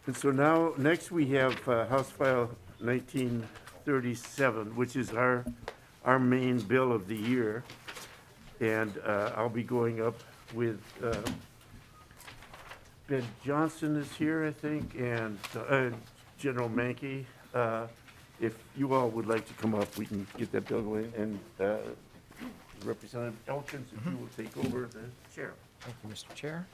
And so now, next we have House File 1937, which is our main bill of the year. And I'll be going up with, Ben Johnson is here, I think, and General Mankey. If you all would like to come up, we can get that bill going. And Representative Elkins, if you will take over the chair. Thank you, Mr. Chair.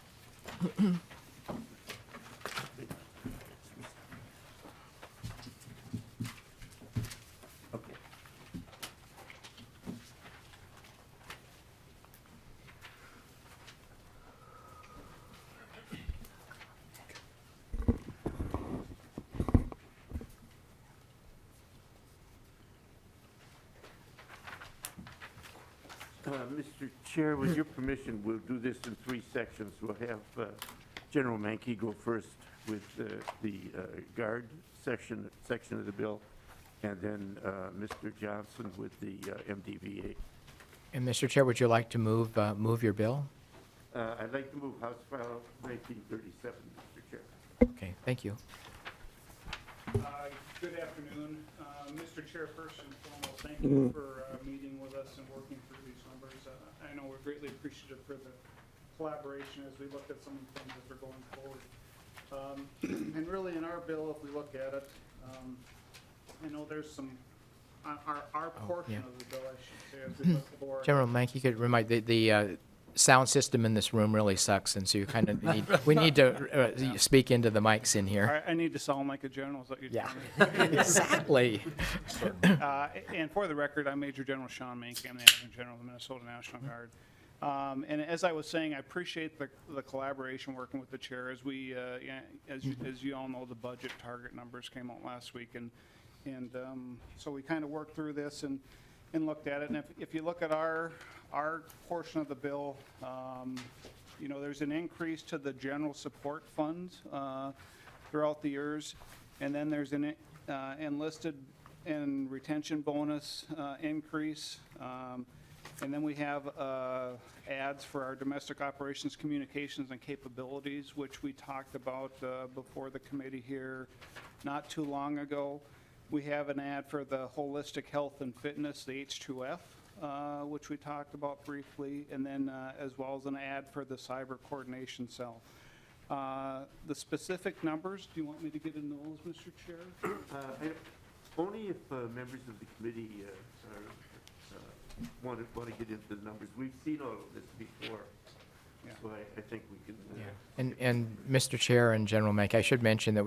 Okay. Mr. Chair, with your permission, we'll do this in three sections. We'll have General Mankey go first with the guard section of the bill, and then Mr. Johnson with the MDVA. And Mr. Chair, would you like to move your bill? I'd like to move House File 1937, Mr. Chair. Okay, thank you. Good afternoon. Mr. Chair, first and foremost, thank you for meeting with us and working through these numbers. I know we're greatly appreciative for the collaboration as we look at some of the things as we're going forward. And really in our bill, if we look at it, I know there's some, our portion yeah. of the bill, I should say, as we look forward. General Mank, you could remind, the sound system in this room really sucks, and so you kind of we need to speak into the mics in here. I need to sound like a general, is what you're Yeah, telling me? exactly. And for the record, I'm Major General Sean Mankey. I'm the Adjutant General of the Minnesota National Guard. And as I was saying, I appreciate the collaboration working with the chair as we, as you all know, the budget target numbers came out last week, and so we kind of worked through this and looked at it. And if you look at our portion of the bill, you know, there's an increase to the general support funds throughout the years, and then there's an enlisted and retention bonus increase. And then we have ads for our domestic operations, communications, and capabilities, which we talked about before the committee here not too long ago. We have an ad for the holistic health and fitness, the H2F, which we talked about briefly, and then as well as an ad for the cyber coordination cell. The specific numbers, do you want me to get into those, Mr. Chair? Only if members of the committee want to get into the numbers. We've seen all of this before, Yeah. so I think we can. And Mr. Chair and General Mank, I should mention that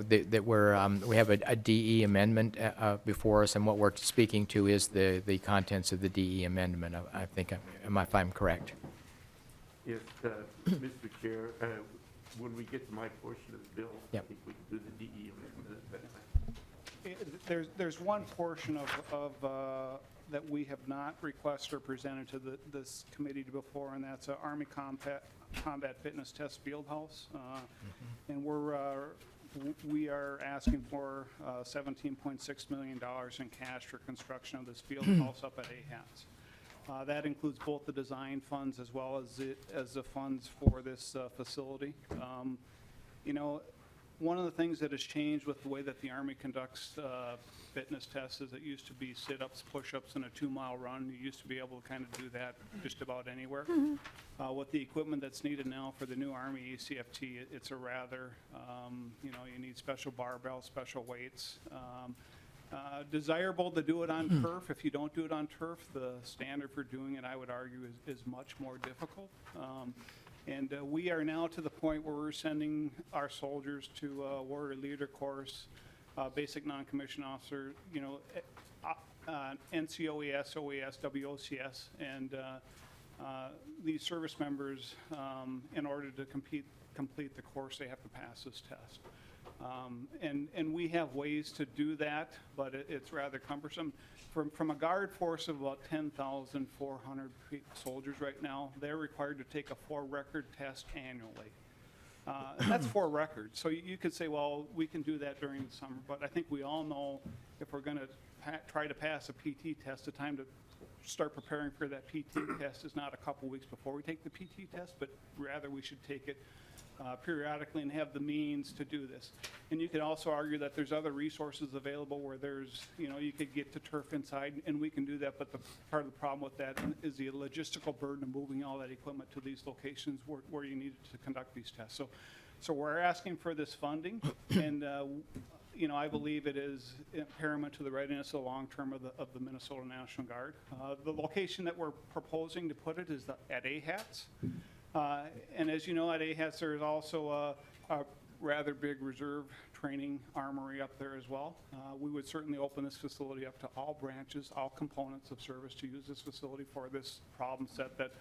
we have a DE amendment before us, and what we're speaking to is the contents of the DE amendment. I think, if I'm correct. Yes, Mr. Chair, when we get to my portion of the bill, Yep. I think we can do the DE amendment at that time. There's one portion of that we have not requested or presented to this committee before, and that's Army Combat Fitness Test Field House. And we are asking for $17.6 million in cash for construction of this field house up at AHATS. That includes both the design funds as well as the funds for this facility. You know, one of the things that has changed with the way that the Army conducts fitness tests is it used to be sit-ups, push-ups, and a 2-mile run. You used to be able to kind of do that just about anywhere. With the equipment that's needed now for the new Army ECFT, it's a rather, you know, you need special barbells, special weights. Desirable to do it on turf. If you don't do it on turf, the standard for doing it, I would argue, is much more difficult. And we are now to the point where we're sending our soldiers to Warrior Leader Course, basic non-commissioned officer, you know, NCOES, OES, WOCS, and these service members, in order to complete the course, they have to pass this test. And we have ways to do that, but it's rather cumbersome. From a guard force of about 10,400 soldiers right now, they're required to take a 4-record test annually. And that's 4 records. So you could say, well, we can do that during the summer, but I think we all know if we're going to try to pass a PT test, the time to start preparing for that PT test is not a couple weeks before we take the PT test, but rather we should take it periodically and have the means to do this. And you could also argue that there's other resources available where there's, you could get to turf inside, and we can do that, but part of the problem with that is the logistical burden of moving all that equipment to these locations where you need to conduct these tests. So we're asking for this funding, and I believe it is paramount to the readiness of the long term of the Minnesota National Guard. The location that we're proposing to put it is at AHATS. And as you know, at AHATS, there's also a rather big reserve training armory up there as well. We would certainly open this facility up to all branches, all components of service to use this facility for this problem set that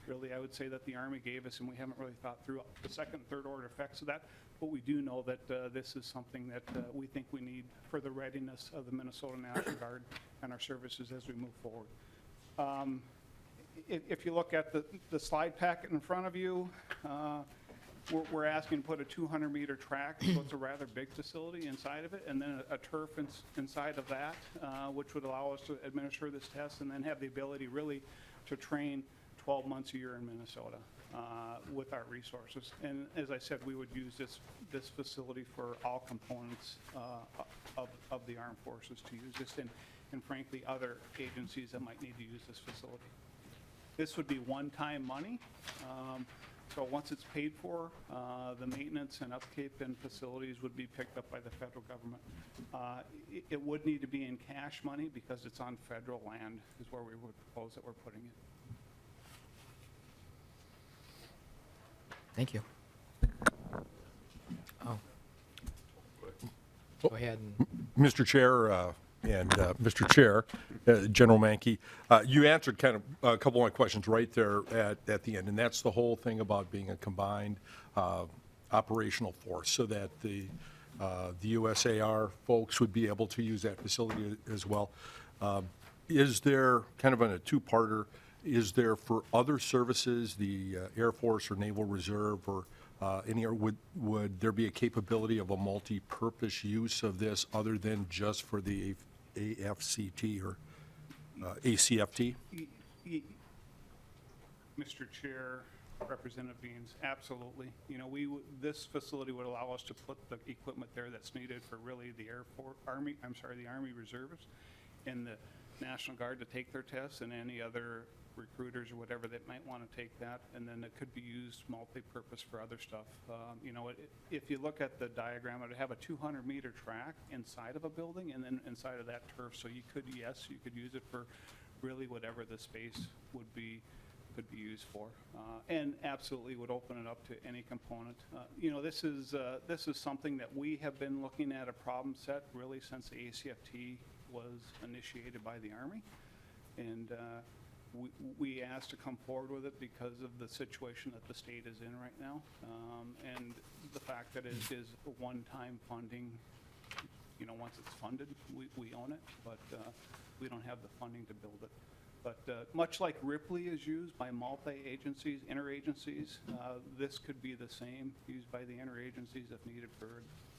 really I would say that the Army gave us, and we haven't really thought through the second and third order effects of that. But we do know that this is something that we think we need for the readiness of the Minnesota National Guard and our services as we move forward. If you look at the slide packet in front of you, we're asking to put a 200-meter track, so it's a rather big facility inside of it, and then a turf inside of that, which would allow us to administer this test and then have the ability really to train 12 months a year in Minnesota with our resources. And as I said, we would use this facility for all components of the armed forces to use this, and frankly, other agencies that might need to use this facility. This would be one-time money. So once it's paid for, the maintenance and upkeep and facilities would be picked up by the federal government. It would need to be in cash money because it's on federal land is where we would propose that we're putting it. Thank you. Oh. Go ahead. Mr. Chair, Mr. Chair, General Mankey, you answered kind of a couple of my questions right there at the end, and that's the whole thing about being a combined operational force, so that the USAR folks would be able to use that facility as well. Is there, kind of on a two-parter, is there for other services, the Air Force or Naval Reserve or would there be a capability of a multi-purpose use of this other than just for the AFCT or ACFT? Mr. Chair, Representative Beans, absolutely. This facility would allow us to put the equipment there that's needed for really the Army Reservists and the National Guard to take their tests, and any other recruiters or whatever that might want to take that, and then it could be used multi-purpose for other stuff. If you look at the diagram, it would have a 200-meter track inside of a building, and then inside of that turf. So you could use it for really whatever the space could be used for, and absolutely would open it up to any component. This is something that we have been looking at a problem set really since the ACFT was initiated by the Army, and we asked to come forward with it because of the situation that the state is in right now, and the fact that it is a one-time funding. Once it's funded, we own it, but we don't have the funding to build it. But much like Ripley is used by multi-agencies, interagencies, this could be the same, used by the interagencies if needed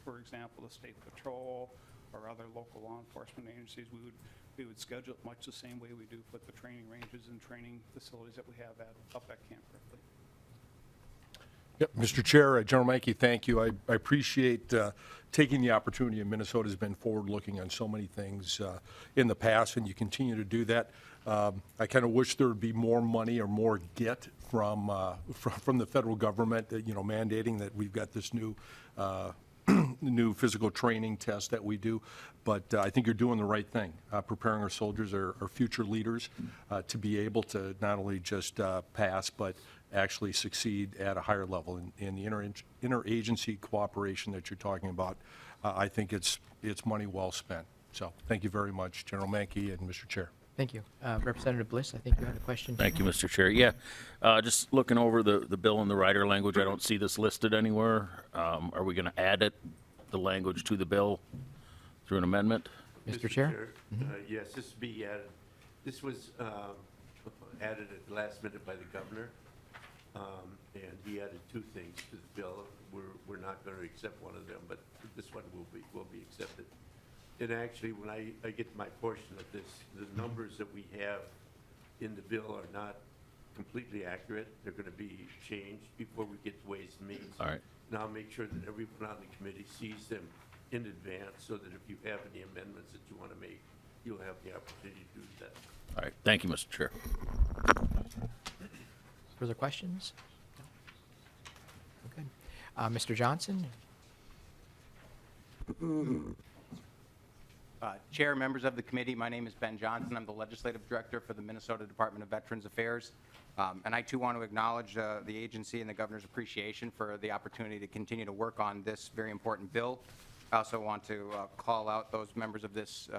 for example, the State Patrol or other local law enforcement agencies. We would schedule it much the same way we do with the training ranges and training facilities that we have up at Camp Ripley. Yep, Mr. Chair, General Mankey, thank you. I appreciate taking the opportunity, and Minnesota has been forward-looking on so many things in the past, and you continue to do that. I kind of wish there would be more money or more get from the federal government, mandating that we've got this new new physical training test that we do. But I think you're doing the right thing, preparing our soldiers, our future leaders, to be able to not only just pass, but actually succeed at a higher level. In the interagency cooperation that you're talking about, I think it's money well spent. So thank you very much, General Mankey and Mr. Chair. Thank you. Representative Bliss, I think you had a question. Thank you, Mr. Chair. Yeah, just looking over the bill in the rider language, I don't see this listed anywhere. Are we going to add the language to the bill through an amendment? Mr. Chair? Yes, this would be added. This was added at the last minute by the governor, and he added two things to the bill. We're not going to accept one of them, but this one will be accepted. And actually, when I get my portion of this, the numbers that we have in the bill are not completely accurate. They're going to be changed before we get to Ways and Means. All right. And I'll make sure that everyone on the committee sees them in advance, so that if you have any amendments that you want to make, you'll have the opportunity to do that. All right, thank you, Mr. Chair. Further questions? Okay. Mr. Johnson? Chair, members of the committee, my name is Ben Johnson. I'm the Legislative Director for the Minnesota Department of Veterans Affairs. And I too want to acknowledge the agency and the governor's appreciation for the opportunity to continue to work on this very important bill. I also want to call out those members of this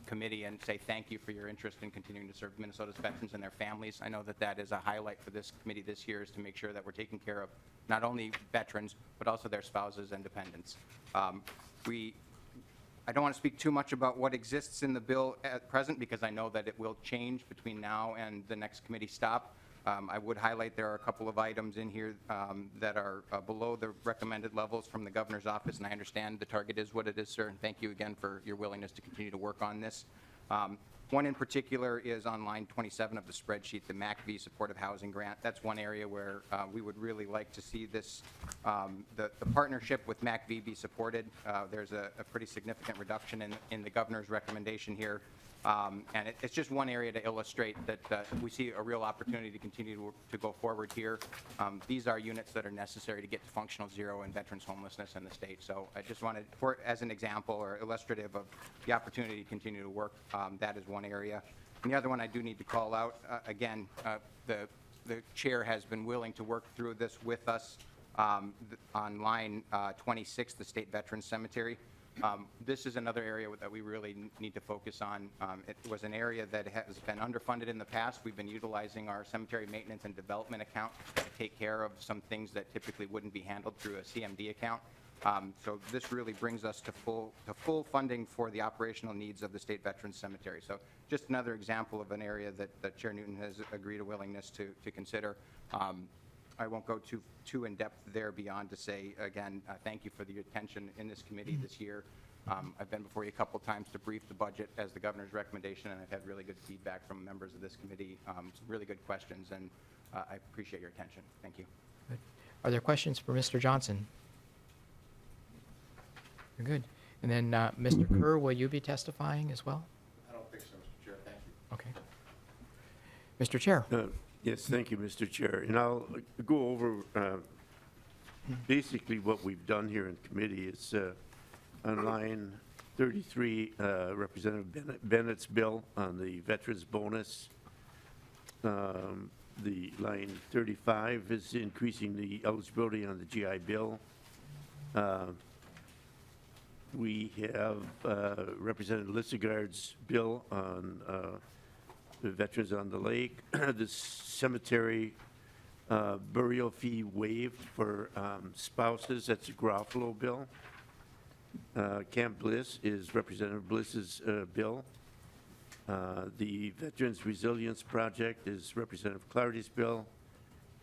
committee and say thank you for your interest in continuing to serve Minnesota's veterans and their families. I know that that is a highlight for this committee this year, is to make sure that we're taking care of not only veterans, but also their spouses and dependents. I don't want to speak too much about what exists in the bill at present, because I know that it will change between now and the next committee stop. I would highlight there are a couple of items in here that are below the recommended levels from the governor's office, and I understand the target is what it is, sir, and thank you again for your willingness to continue to work on this. One in particular is on line 27 of the spreadsheet, the MACV Supportive Housing Grant. That's one area where we would really like to see this, the partnership with MACV be supported. There's a pretty significant reduction in the governor's recommendation here. And it's just one area to illustrate that we see a real opportunity to continue to go forward here. These are units that are necessary to get to functional zero in veterans homelessness in the state. So I just wanted, as an example or illustrative of the opportunity to continue to work, that is one area. And the other one I do need to call out, again, the chair has been willing to work through this with us on line 26, the State Veterans Cemetery. This is another area that we really need to focus on. It was an area that has been underfunded in the past. We've been utilizing our cemetery maintenance and development account to take care of some things that typically wouldn't be handled through a CMD account. So this really brings us to full funding for the operational needs of the State Veterans Cemetery. So just another example of an area that Chair Newton has agreed a willingness to consider. I won't go too in depth there beyond to say, again, thank you for the attention in this committee this year. I've been before you a couple times to brief the budget as the governor's recommendation, and I've had really good feedback from members of this committee, some really good questions, and I appreciate your attention. Thank you. Good. Are there questions for Mr. Johnson? You're good. And then, Mr. Kerr, will you be testifying as well? I don't think so, Mr. Chair. Thank you. Okay. Mr. Chair? Yes, thank you, Mr. Chair. And I'll go over basically what we've done here in committee. Is on line 33, Representative Bennett's bill on the veterans bonus. The line 35 is increasing the eligibility on the GI Bill. We have Representative Lissegard's bill on the Veterans on the Lake, the cemetery burial fee waived for spouses. That's a Garofalo bill. Camp Bliss is Representative Bliss's bill. The Veterans Resilience Project is Representative Clardy's bill.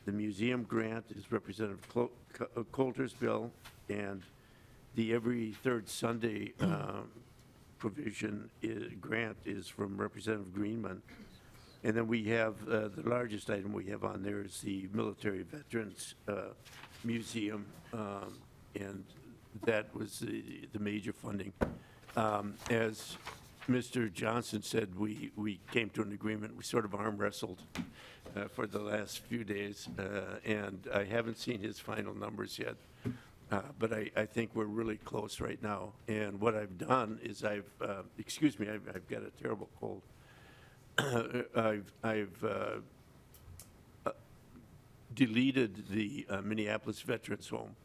The museum grant is Representative Coulter's bill. And the every third Sunday provision grant is from Representative Greenman. And then we have the largest item we have on there is the Military Veterans Museum, and that was the major funding. As Mr. Johnson said, we came to an agreement. We sort of arm wrestled for the last few days, and I haven't seen his final numbers yet. But I think we're really close right now. And what I've done is excuse me, I've got a terrible cold. I've deleted the Minneapolis Veterans Home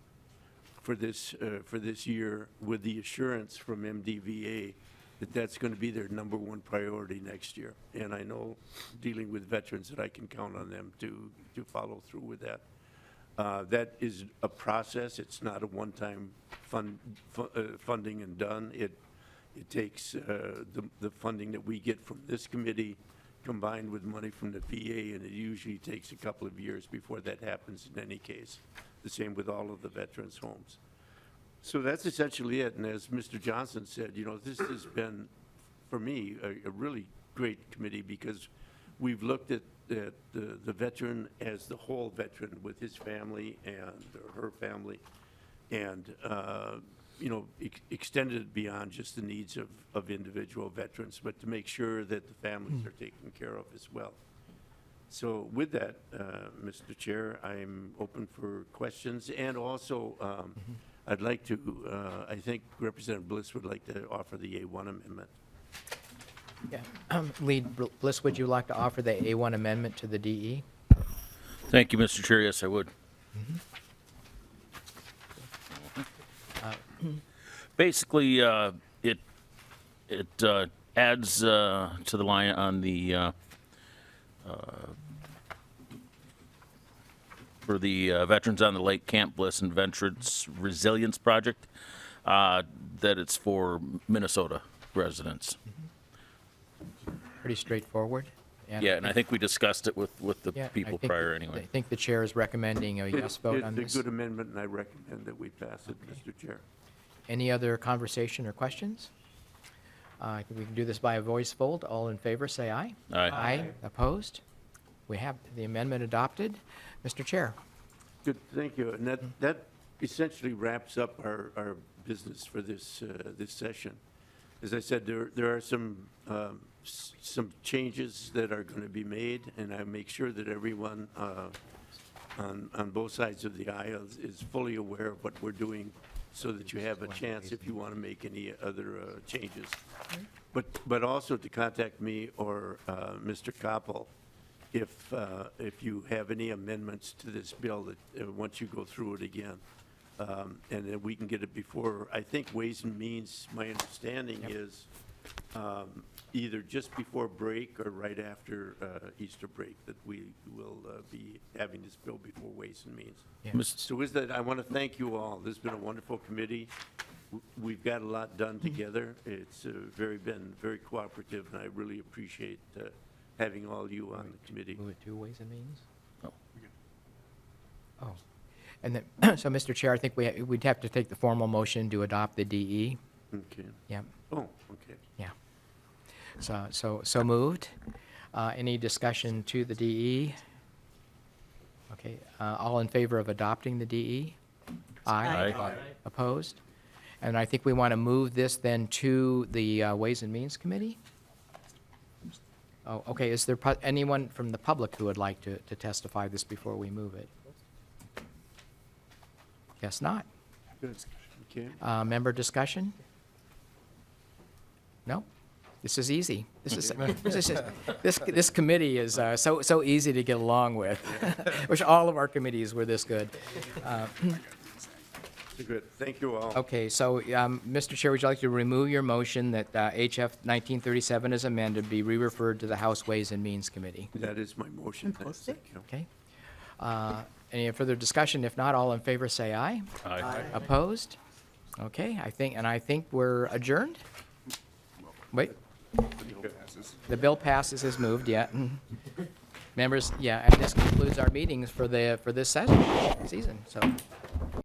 for this year with the assurance from MDVA that that's going to be their #1 priority next year. And I know, dealing with veterans, that I can count on them to follow through with that. That is a process. It's not a one-time funding and done. It takes the funding that we get from this committee combined with money from the VA, and it usually takes a couple of years before that happens in any case. The same with all of the veterans' homes. So that's essentially it. And as Mr. Johnson said, this has been, for me, a really great committee, because we've looked at that the veteran as the whole veteran with his family and her family, and, you know, extended it beyond just the needs of individual veterans, but to make sure that the families are taken care of as well. So with that, Mr. Chair, I'm open for questions, and also, I'd like to, I think Representative Bliss would like to offer the A1 amendment. Yeah. Lead Bliss, would you like to offer the A1 amendment to the DE? Thank you, Mr. Chair. Yes, I would. Basically, it adds to the line on the for the Veterans on the Lake Camp Bliss and Veterans Resilience Project, that it's for Minnesota residents. Pretty straightforward. Yeah, and I think we discussed it with the Yeah, I people think prior I anyway. think the chair is recommending a yes vote on It's this. a good amendment, and I recommend that we pass it, Mr. Chair. Any other conversation or questions? I think we can do this by a voice vote. All in favor, say aye. Aye. Aye. Opposed? We have the amendment adopted. Mr. Chair. Good, thank you. And that essentially wraps up our business for this, this session. As I said, there are some changes that are going to be made, and I make sure that everyone on both sides of the aisle is fully aware of what we're doing, so that you have a chance if you want to make any other changes. But also to contact me or Mr. Koppel if you have any amendments to this bill that, once you go through it again. And then we can get it before, I think Ways and Means, my understanding is either just before break or right after Easter break, that we will be having this bill before Ways and Means. Yeah. So with that, I want to thank you all. This has been a wonderful committee. We've got a lot done together. It's been very cooperative, and I really appreciate having all you on the committee. Move it to Ways and Means? Oh. Oh. And then, so, Mr. Chair, I think we'd have to take the formal motion to adopt the DE. Okay. Yeah, Oh, okay. yeah. So moved. Any discussion to the DE? Okay, all in favor of adopting the DE? Aye. Opposed? And I think we want to move this then to the Ways and Means Committee? Oh, okay, is there anyone from the public who would like to testify this before we move it? Guess not. Good. Okay. Member discussion? No? This is easy. This committee is so easy to get along with. Wish all of our committees were this good. Good. Thank you all. Okay, so, Mr. Chair, would you like to remove your motion that HF 1937 as amended be re-referred to the House Ways and Means Committee? That is my motion. Thank you. Okay. Any further discussion? If not, all in favor say aye. Aye. Opposed? Okay, I think we're adjourned? Wait. The bill passes as moved, yeah. Members, yeah, and this concludes our meetings for this season, so.